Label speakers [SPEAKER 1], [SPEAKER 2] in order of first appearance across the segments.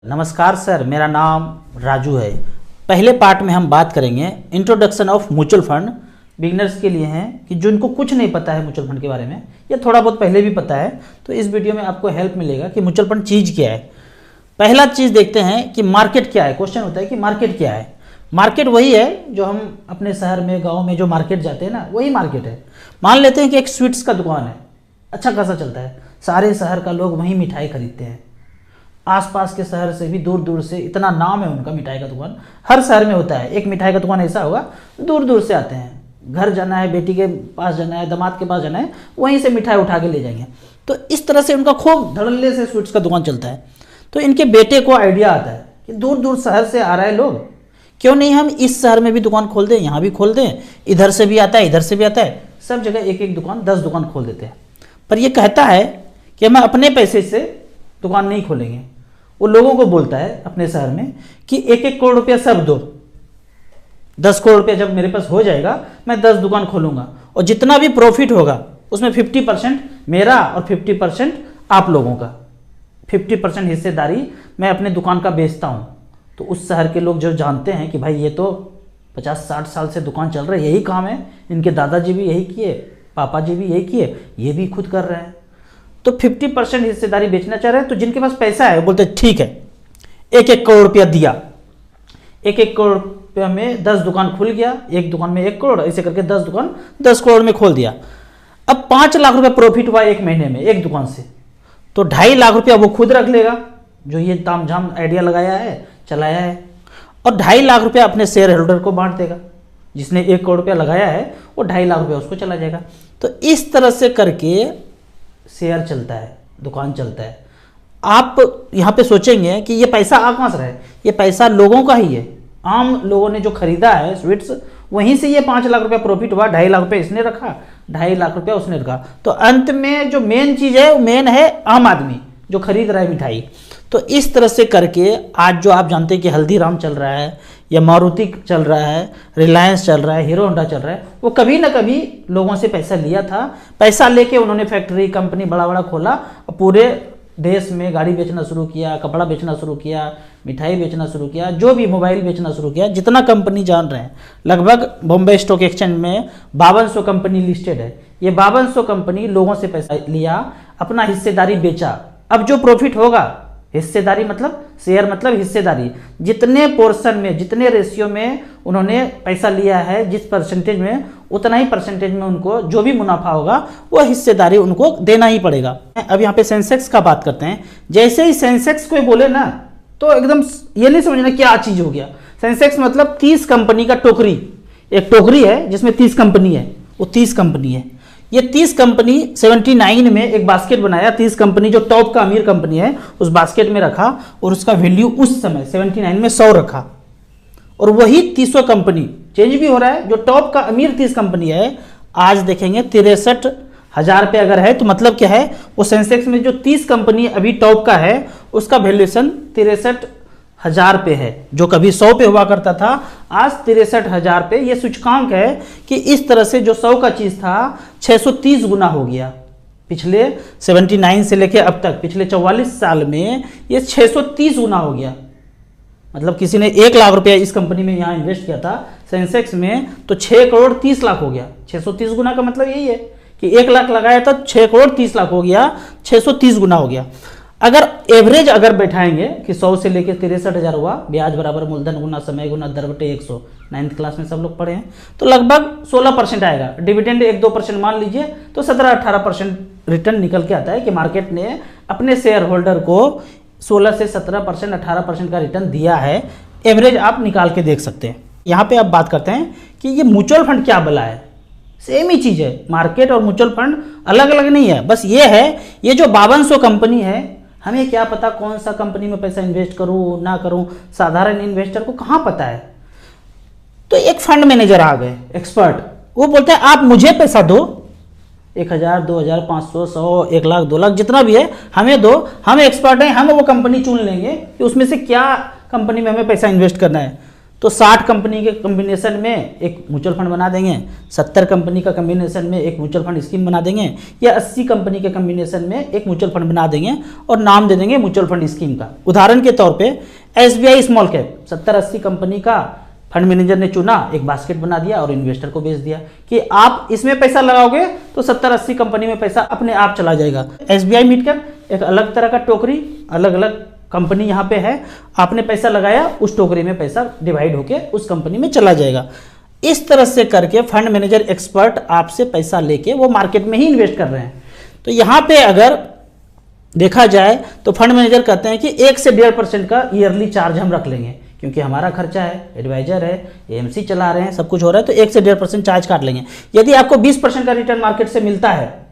[SPEAKER 1] नमस्कार सर, मेरा नाम राजू है। पहले पार्ट में हम बात करेंगे introduction of mutual fund. Beginners के लिए हैं कि जिनको कुछ नहीं पता है म्यूचुअल फंड के बारे में या थोड़ा बहुत पहले भी पता है, तो इस वीडियो में आपको हेल्प मिलेगा कि म्यूचुअल फंड चीज़ क्या है। पहला चीज़ देखते हैं कि मार्केट क्या है। क्वेश्चन होता है कि मार्केट क्या है। मार्केट वही है जो हम अपने शहर में, गाँव में जो मार्केट जाते हैं ना, वही मार्केट है। मान लेते हैं कि एक स्वीट्स का दुकान है, अच्छा खासा चलता है, सारे शहर का लोग वहीं मिठाई खरीदते हैं। आसपास के शहर से भी दूर दूर से, इतना नाम है उनका मिठाई का दुकान, हर शहर में होता है एक मिठाई का दुकान ऐसा होगा, दूर दूर से आते हैं। घर जाना है, बेटी के पास जाना है, दामाद के पास जाना है, वहीं से मिठाई उठा के ले जाएंगे। तो इस तरह से उनका खूब धड़ल्ले से स्वीट्स का दुकान चलता है। तो इनके बेटे को आइडिया आता है कि दूर दूर शहर से आ रहा है लोग, क्यों नहीं हम इस शहर में भी दुकान खोल दें, यहाँ भी खोल दें, इधर से भी आता है, इधर से भी आता है, सब जगह एक एक दुकान, 10 दुकान खोल देते हैं। पर ये कहता है कि हम अपने पैसे से दुकान नहीं खोलेंगे। वो लोगों को बोलता है अपने शहर में कि 1-1 करोड़ रुपया सब दो, 10 करोड़ रुपया जब मेरे पास हो जाएगा मैं 10 दुकान खोलूंगा, और जितना भी प्रॉफिट होगा उसमें 50% मेरा और 50% आप लोगों का, 50% हिस्सेदारी मैं अपने दुकान का बेचता हूँ। तो उस शहर के लोग जो जानते हैं कि भाई ये तो 50-60 साल से दुकान चल रहा है, यही काम है, इनके दादाजी भी यही किए, पापा जी भी यही किए, ये भी खुद कर रहे हैं, तो 50% हिस्सेदारी बेचना चाह रहे हैं। तो जिनके पास पैसा है बोलते ठीक है, 1-1 करोड़ रुपया दिया, 1-1 करोड़ रुपया में 10 दुकान खुल गया, एक दुकान में 1 करोड़, ऐसे करके 10 दुकान 10 करोड़ में खोल दिया। अब 5 लाख रुपया प्रॉफिट हुआ एक महीने में एक दुकान से, तो 2.5 लाख रुपया वो खुद रख लेगा, जो ये तामझाम आइडिया लगाया है, चलाया है, और 2.5 लाख रुपया अपने शेयर होल्डर को बांट देगा। जिसने 1 करोड़ रुपया लगाया है वो 2.5 लाख रुपया उसको चला जाएगा। तो इस तरह से करके शेयर चलता है, दुकान चलता है। आप यहाँ पे सोचेंगे कि ये पैसा आ कहाँ से रहा है, ये पैसा लोगों का ही है। आम लोगों ने जो खरीदा है स्वीट्स, वहीं से ये 5 लाख रुपया प्रॉफिट हुआ, 2.5 लाख रुपया इसने रखा, 2.5 लाख रुपया उसने रखा। तो अंत में जो मेन चीज़ है वो मेन है आम आदमी जो खरीद रहा है मिठाई। तो इस तरह से करके आज जो आप जानते हैं कि हल्दीराम चल रहा है, या मारुति चल रहा है, रिलायंस चल रहा है, हीरो होंडा चल रहा है, वो कभी ना कभी लोगों से पैसा लिया था। पैसा लेके उन्होंने फैक्ट्री, कंपनी बड़ा बड़ा खोला और पूरे देश में गाड़ी बेचना शुरू किया, कपड़ा बेचना शुरू किया, मिठाई बेचना शुरू किया, जो भी मोबाइल बेचना शुरू किया। जितना कंपनी जान रहे हैं, लगभग बॉम्बे स्टॉक एक्सचेंज में 5200 कंपनी लिस्टेड है। ये 5200 कंपनी लोगों से पैसा लिया, अपना हिस्सेदारी बेचा। अब जो प्रॉफिट होगा, हिस्सेदारी मतलब शेयर मतलब हिस्सेदारी, जितने पोर्शन में, जितने रेशियो में उन्होंने पैसा लिया है, जिस परसेंटेज में, उतना ही परसेंटेज में उनको जो भी मुनाफा होगा वो हिस्सेदारी उनको देना ही पड़ेगा। अब यहाँ पे सेंसेक्स का बात करते हैं। जैसे ही सेंसेक्स कोई बोले ना, तो एकदम ये नहीं समझना क्या चीज हो गया। सेंसेक्स मतलब 30 कंपनी का टोकरी, एक टोकरी है जिसमें 30 कंपनी है, वो 30 कंपनी है। ये 30 कंपनी 79 में एक बास्केट बनाया, 30 कंपनी जो टॉप का अमीर कंपनी है उस बास्केट में रखा, और उसका वैल्यू उस समय 79 में 100 रखा। और वही 30 कंपनी चेंज भी हो रहा है, जो टॉप का अमीर 30 कंपनी है आज देखेंगे 63,000 पे अगर है, तो मतलब क्या है, वो सेंसेक्स में जो 30 कंपनी अभी टॉप का है उसका वैल्यूएशन 63,000 पे है, जो कभी 100 पे हुआ करता था, आज 63,000 पे। ये सूचकांक है कि इस तरह से जो 100 का चीज था 630 गुना हो गया। पिछले 79 से लेके अब तक पिछले 44 साल में ये 630 गुना हो गया। मतलब किसी ने 1 लाख रुपया इस कंपनी में यहाँ इन्वेस्ट किया था सेंसेक्स में, तो 6 करोड़ 30 लाख हो गया। 630 गुना का मतलब यही है कि 1 लाख लगाया था, 6 करोड़ 30 लाख हो गया, 630 गुना हो गया। अगर एवरेज अगर बैठाएंगे कि 100 से लेकर 63,000 हुआ, ब्याज बराबर मूलधन गुना समय गुना दर बटे 100, 9th क्लास में सब लोग पढ़े हैं, तो लगभग 16% आएगा। डिविडेंड 1-2% मान लीजिए, तो 17-18% रिटर्न निकल के आता है कि मार्केट ने अपने शेयर होल्डर को 16 से 17%, 18% का रिटर्न दिया है। एवरेज आप निकाल के देख सकते हैं। यहाँ पे आप बात करते हैं कि ये म्यूचुअल फंड क्या भला है। सेम ही चीज है, मार्केट और म्यूचुअल फंड अलग अलग नहीं है। बस ये है, ये जो 5200 कंपनी है, हमें क्या पता कौन सा कंपनी में पैसा इन्वेस्ट करूं ना करूं, साधारण इन्वेस्टर को कहां पता है। तो एक फंड मैनेजर आ गए, एक्सपर्ट, वो बोलते हैं आप मुझे पैसा दो, 1,000, 2,000, 500, 100, 1 लाख, 2 लाख, जितना भी है हमें दो, हम एक्सपर्ट हैं, हम वो कंपनी चुन लेंगे कि उसमें से क्या कंपनी में हमें पैसा इन्वेस्ट करना है। तो 60 कंपनी के कम्बिनेशन में एक म्यूचुअल फंड बना देंगे, 70 कंपनी का कम्बिनेशन में एक म्यूचुअल फंड स्कीम बना देंगे, या 80 कंपनी के कम्बिनेशन में एक म्यूचुअल फंड बना देंगे और नाम दे देंगे म्यूचुअल फंड स्कीम का। उदाहरण के तौर पे SBI स्मॉल कैप 70-80 कंपनी का फंड मैनेजर ने चुना, एक बास्केट बना दिया और इन्वेस्टर को बेच दिया कि आप इसमें पैसा लगाओगे तो 70-80 कंपनी में पैसा अपने आप चला जाएगा। SBI मिड कैप एक अलग तरह का टोकरी, अलग अलग कंपनी यहाँ पे है, आपने पैसा लगाया, उस टोकरी में पैसा डिवाइड होके उस कंपनी में चला जाएगा। इस तरह से करके फंड मैनेजर एक्सपर्ट आपसे पैसा लेके वो मार्केट में ही इन्वेस्ट कर रहे हैं। तो यहाँ पे अगर देखा जाए तो फंड मैनेजर कहते हैं कि 1 से 1.5% का ईयरली चार्ज हम रख लेंगे, क्योंकि हमारा खर्चा है, एडवाइजर है, AMC चला रहे हैं, सब कुछ हो रहा है, तो 1 से 1.5% चार्ज काट लेंगे। यदि आपको 20% का रिटर्न मार्केट से मिलता है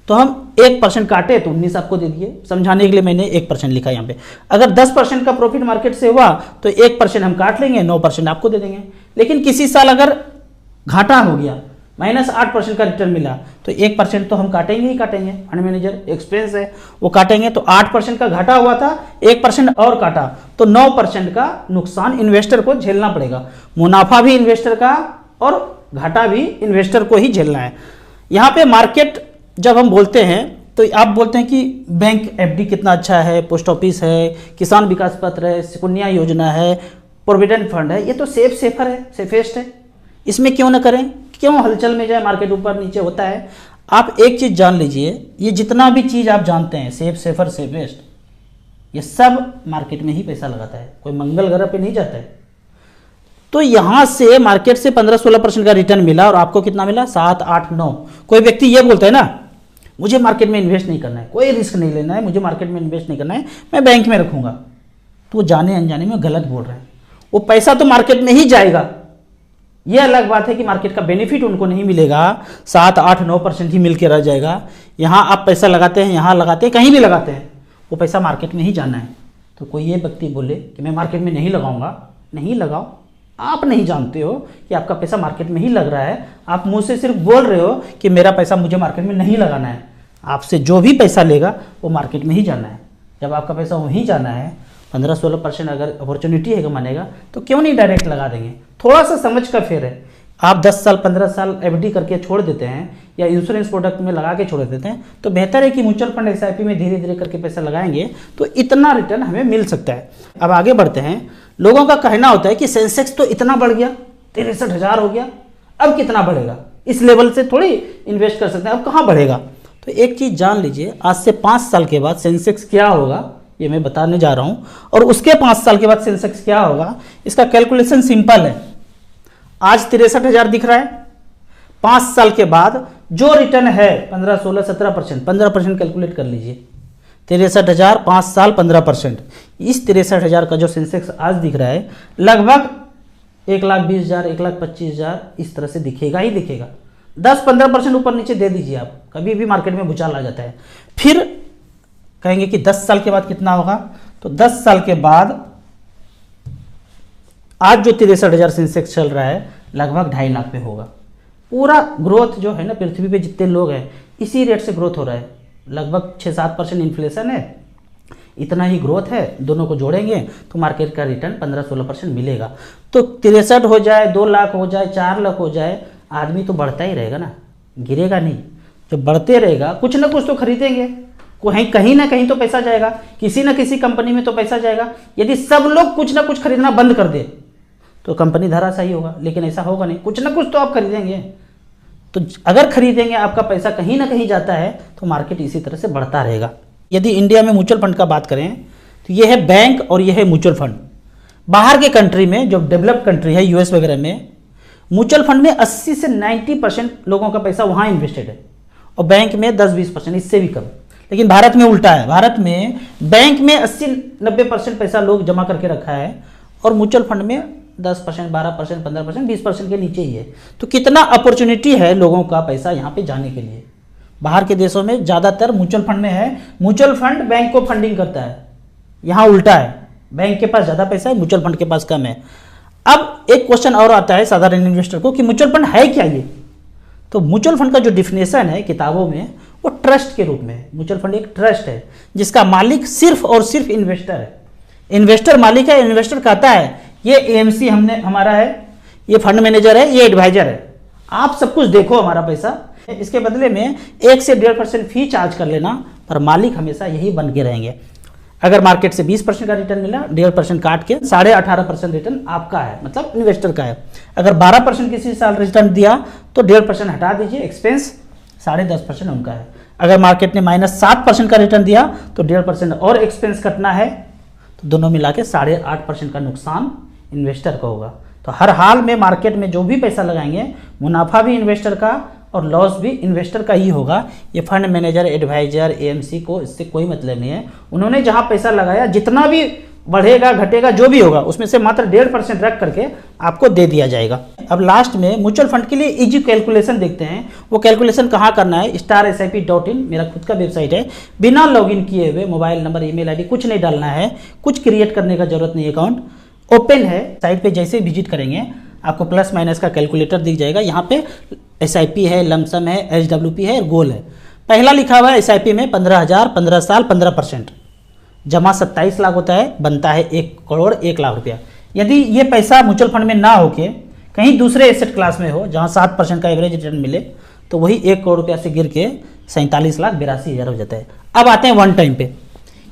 [SPEAKER 1] तो हम 1% काटे तो 19 आपको दे दिए। समझाने के लिए मैंने 1% लिखा यहाँ पे। अगर 10% का प्रॉफिट मार्केट से हुआ तो 1% हम काट लेंगे, 9% आपको दे देंगे। लेकिन किसी साल अगर घाटा हो गया, -8% का रिटर्न मिला, तो 1% तो हम काटेंगे ही काटेंगे। फंड मैनेजर एक्सपेंस है वो काटेंगे। तो 8% का घाटा हुआ था, 1% और काटा तो 9% का नुकसान इन्वेस्टर को झेलना पड़ेगा। मुनाफा भी इन्वेस्टर का और घाटा भी इन्वेस्टर को ही झेलना है। यहाँ पे मार्केट जब हम बोलते हैं तो आप बोलते हैं कि बैंक FD कितना अच्छा है, पोस्ट ऑफिस है, किसान विकास पत्र है, सुकन्या योजना है, प्रोविडेंट फंड है, ये तो सेफर है, सेफेस्ट है, इसमें क्यों ना करें, क्यों हलचल में जाए, मार्केट ऊपर नीचे होता है। आप एक चीज़ जान लीजिए, ये जितना भी चीज़ आप जानते हैं, सेफर, सेफेस्ट, ये सब मार्केट में ही पैसा लगाता है, कोई मंगल ग्रह पे नहीं जाता है। तो यहाँ से मार्केट से 15-16% का रिटर्न मिला और आपको कितना मिला, 7, 8, 9। कोई व्यक्ति ये बोलता है ना, मुझे मार्केट में इन्वेस्ट नहीं करना है, कोई रिस्क नहीं लेना है, मुझे मार्केट में इन्वेस्ट नहीं करना है, मैं बैंक में रखूंगा, तो वो जाने अनजाने में गलत बोल रहे हैं। वो पैसा तो मार्केट में ही जाएगा, ये अलग बात है कि मार्केट का बेनिफिट उनको नहीं मिलेगा, 7, 8, 9% ही मिल के रह जाएगा। यहाँ आप पैसा लगाते हैं, यहाँ लगाते हैं, कहीं भी लगाते हैं, वो पैसा मार्केट में ही जाना है। तो कोई ये व्यक्ति बोले कि मैं मार्केट में नहीं लगाऊंगा, नहीं लगाओ। आप नहीं जानते हो कि आपका पैसा मार्केट में ही लग रहा है, आप मुंह से सिर्फ बोल रहे हो कि मेरा पैसा मुझे मार्केट में नहीं लगाना है। आपसे जो भी पैसा लेगा वो मार्केट में ही जाना है। जब आपका पैसा वहीं जाना है, 15-16% अगर अपॉर्चुनिटी है कमाने का, तो क्यों नहीं डायरेक्ट लगा देंगे। थोड़ा सा समझ का फेर है। आप 10 साल 15 साल FD करके छोड़ देते हैं या इंश्योरेंस प्रोडक्ट में लगा के छोड़ देते हैं, तो बेहतर है कि म्यूचुअल फंड SIP में धीरे धीरे करके पैसा लगाएंगे तो इतना रिटर्न हमें मिल सकता है। अब आगे बढ़ते हैं। लोगों का कहना होता है कि सेंसेक्स तो इतना बढ़ गया, 63,000 हो गया, अब कितना बढ़ेगा, इस लेवल से थोड़ी इन्वेस्ट कर सकते हैं, अब कहाँ बढ़ेगा। तो एक चीज़ जान लीजिए, आज से 5 साल के बाद सेंसेक्स क्या होगा ये मैं बताने जा रहा हूँ, और उसके 5 साल के बाद सेंसेक्स क्या होगा, इसका कैलकुलेशन सिंपल है। आज 63,000 दिख रहा है, 5 साल के बाद जो रिटर्न है 15, 16, 17%, 15% कैलकुलेट कर लीजिए। 63,000 5 साल 15%, इस 63,000 का जो सेंसेक्स आज दिख रहा है लगभग 1,20,000, 1,25,000 इस तरह से दिखेगा ही दिखेगा। 10-15% ऊपर नीचे दे दीजिए आप, कभी भी मार्केट में भूचाल आ जाता है। फिर कहेंगे कि 10 साल के बाद कितना होगा, तो 10 साल के बाद आज जो 63,000 सेंसेक्स चल रहा है लगभग 2.5 लाख पे होगा। पूरा ग्रोथ जो है ना, पृथ्वी पे जितने लोग हैं इसी रेट से ग्रोथ हो रहा है। लगभग 6-7% इन्फ्लेशन है, इतना ही ग्रोथ है, दोनों को जोड़ेंगे तो मार्केट का रिटर्न 15-16% मिलेगा। तो 63 हो जाए, 2 लाख हो जाए, 4 लाख हो जाए, आदमी तो बढ़ता ही रहेगा ना, गिरेगा नहीं। जो बढ़ते रहेगा, कुछ ना कुछ तो खरीदेंगे, कहीं ना कहीं तो पैसा जाएगा, किसी ना किसी कंपनी में तो पैसा जाएगा। यदि सब लोग कुछ ना कुछ खरीदना बंद कर दे तो कंपनी धराशायी होगा, लेकिन ऐसा होगा नहीं, कुछ ना कुछ तो आप खरीदेंगे। तो अगर खरीदेंगे, आपका पैसा कहीं ना कहीं जाता है तो मार्केट इसी तरह से बढ़ता रहेगा। यदि इंडिया में म्यूचुअल फंड का बात करें तो ये है बैंक और ये है म्यूचुअल फंड। बाहर के कंट्री में, जो डेवलप्ड कंट्री है US वगैरह में, म्यूचुअल फंड में 80 से 90% लोगों का पैसा वहाँ इन्वेस्टेड है और बैंक में 10-20%, इससे भी कम। लेकिन भारत में उल्टा है, भारत में बैंक में 80-90% पैसा लोग जमा करके रखा है और म्यूचुअल फंड में 10%, 12%, 15%, 20% के नीचे ही है। तो कितना अपॉर्चुनिटी है लोगों का पैसा यहाँ पे जाने के लिए। बाहर के देशों में ज़्यादातर म्यूचुअल फंड में है, म्यूचुअल फंड बैंक को फंडिंग करता है, यहाँ उल्टा है, बैंक के पास ज़्यादा पैसा है, म्यूचुअल फंड के पास कम है। अब एक क्वेश्चन और आता है साधारण इन्वेस्टर को कि म्यूचुअल फंड है क्या ये। तो म्यूचुअल फंड का जो डिफिनेशन है किताबों में, वो ट्रस्ट के रूप में है। म्यूचुअल फंड एक ट्रस्ट है जिसका मालिक सिर्फ और सिर्फ इन्वेस्टर है। इन्वेस्टर मालिक है। इन्वेस्टर कहता है ये एएमसी हमारा है, ये फंड मैनेजर है, ये एडवाइजर है। आप सब कुछ देखो हमारा पैसा, इसके बदले में 1 से 1.5% फी चार्ज कर लेना, पर मालिक हमेशा यही बन के रहेंगे। अगर मार्केट से 20% का रिटर्न मिला, 1.5% काट के 18.5% रिटर्न आपका है, मतलब इन्वेस्टर का है। अगर 12% किसी साल रिटर्न दिया तो 1.5% हटा दीजिए, एक्सपेंस 10.5% उनका है। अगर मार्केट ने -7% का रिटर्न दिया तो 1.5% और एक्सपेंस कटना है, तो दोनों मिला के 8.5% का नुकसान इन्वेस्टर का होगा। तो हर हाल में मार्केट में जो भी पैसा लगाएंगे, मुनाफा भी इन्वेस्टर का और लॉस भी इन्वेस्टर का ही होगा। ये फंड मैनेजर, एडवाइजर, एएमसी को इससे कोई मतलब नहीं है। उन्होंने जहां पैसा लगाया, जितना भी बढ़ेगा घटेगा जो भी होगा, उसमें से मात्र 1.5% रख करके आपको दे दिया जाएगा। अब लास्ट में म्यूचुअल फंड के लिए इजी कैलकुलेशन देखते हैं। वो कैलकुलेशन कहाँ करना है, StarSIP.in मेरा खुद का वेबसाइट है। बिना लॉगिन किए हुए मोबाइल नंबर, ईमेल आईडी कुछ नहीं डालना है, कुछ क्रिएट करने का जरूरत नहीं है। अकाउंट ओपन है, साइट पे जैसे विजिट करेंगे आपको प्लस माइनस का कैलकुलेटर दिख जाएगा। यहाँ पे SIP है, लमसम है, HWP है और गोल है। पहला लिखा हुआ है SIP में 15,000, 15 साल, 15%, जमा 27 लाख होता है, बनता है 1 करोड़ 1 लाख रुपया। यदि ये पैसा म्यूचुअल फंड में ना होके कहीं दूसरे एसेट क्लास में हो, जहाँ 7% का एवरेज रिटर्न मिले, तो वही 1 करोड़ रुपया से गिर के 47,82,000 हो जाता है। अब आते हैं वन टाइम पे,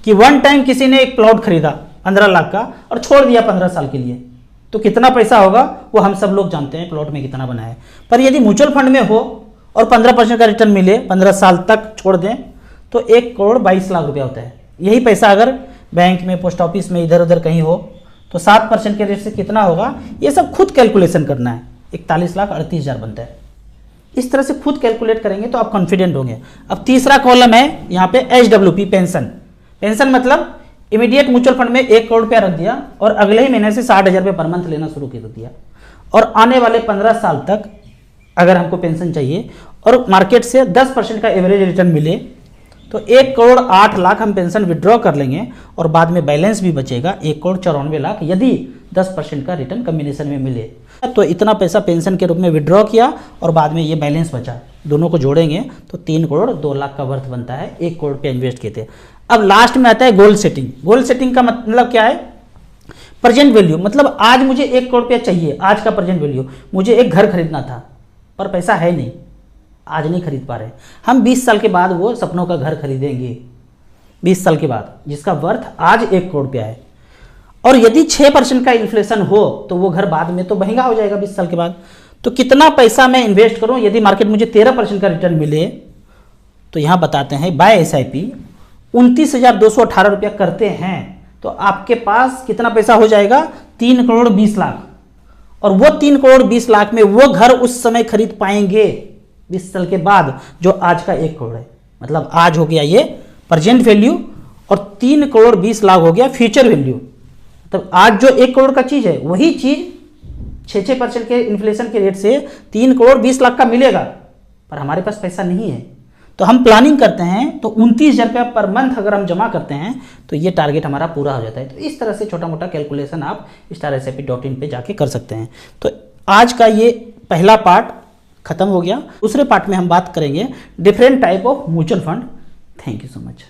[SPEAKER 1] कि वन टाइम किसी ने एक प्लॉट खरीदा 15 लाख का और छोड़ दिया 15 साल के लिए, तो कितना पैसा होगा वो हम सब लोग जानते हैं, प्लॉट में कितना बना है। पर यदि म्यूचुअल फंड में हो और 15% का रिटर्न मिले, 15 साल तक छोड़ दें, तो 1 करोड़ 22 लाख रुपया होता है। यही पैसा अगर बैंक में, पोस्ट ऑफिस में, इधर उधर कहीं हो, तो 7% के रेट से कितना होगा, ये सब खुद कैलकुलेशन करना है। 41,38,000 बनता है। इस तरह से खुद कैलकुलेट करेंगे तो आप कॉन्फिडेंट होंगे। अब तीसरा कॉलम है यहाँ पे HWP, पेंशन। पेंशन मतलब इमीडिएट म्यूचुअल फंड में 1 करोड़ रुपया रख दिया और अगले ही महीने से 60,000 रुपये पर मंथ लेना शुरू कर दिया, और आने वाले 15 साल तक अगर हमको पेंशन चाहिए और मार्केट से 10% का एवरेज रिटर्न मिले, तो 1 करोड़ 8 लाख हम पेंशन विड्रॉ कर लेंगे और बाद में बैलेंस भी बचेगा 1 करोड़ 94 लाख, यदि 10% का रिटर्न कम्बिनेशन में मिले। तो इतना पैसा पेंशन के रूप में विड्रॉ किया और बाद में ये बैलेंस बचा, दोनों को जोड़ेंगे तो 3 करोड़ 2 लाख का वर्थ बनता है, 1 करोड़ रुपया इन्वेस्ट किए थे। अब लास्ट में आता है गोल सेटिंग। गोल सेटिंग का मतलब क्या है, प्रेजेंट वैल्यू, मतलब आज मुझे 1 करोड़ रुपया चाहिए, आज का प्रेजेंट वैल्यू। मुझे एक घर खरीदना था पर पैसा है नहीं, आज नहीं खरीद पा रहे, हम 20 साल के बाद वो सपनों का घर खरीदेंगे, 20 साल के बाद, जिसका वर्थ आज 1 करोड़ रुपया है। और यदि 6% का इन्फ्लेशन हो तो वो घर बाद में तो महंगा हो जाएगा 20 साल के बाद। तो कितना पैसा मैं इन्वेस्ट करूं, यदि मार्केट मुझे 13% का रिटर्न मिले, तो यहां बताते हैं बाय SIP 29,218 रुपया करते हैं, तो आपके पास कितना पैसा हो जाएगा, 3 करोड़ 20 लाख। और वो 3 करोड़ 20 लाख में वो घर उस समय खरीद पाएंगे 20 साल के बाद, जो आज का 1 करोड़ है। मतलब आज हो गया ये प्रेजेंट वैल्यू और 3 करोड़ 20 लाख हो गया फ्यूचर वैल्यू। तब आज जो 1 करोड़ का चीज है, वही चीज 6% के इन्फ्लेशन के रेट से 3 करोड़ 20 लाख का मिलेगा, पर हमारे पास पैसा नहीं है। तो हम प्लानिंग करते हैं तो 29,000 रुपया पर मंथ अगर हम जमा करते हैं तो ये टारगेट हमारा पूरा हो जाता है। तो इस तरह से छोटा मोटा कैलकुलेशन आप StarSIP.in पे जाके कर सकते हैं। तो आज का ये पहला पार्ट खत्म हो गया। दूसरे पार्ट में हम बात करेंगे different type of mutual fund. Thank you so much.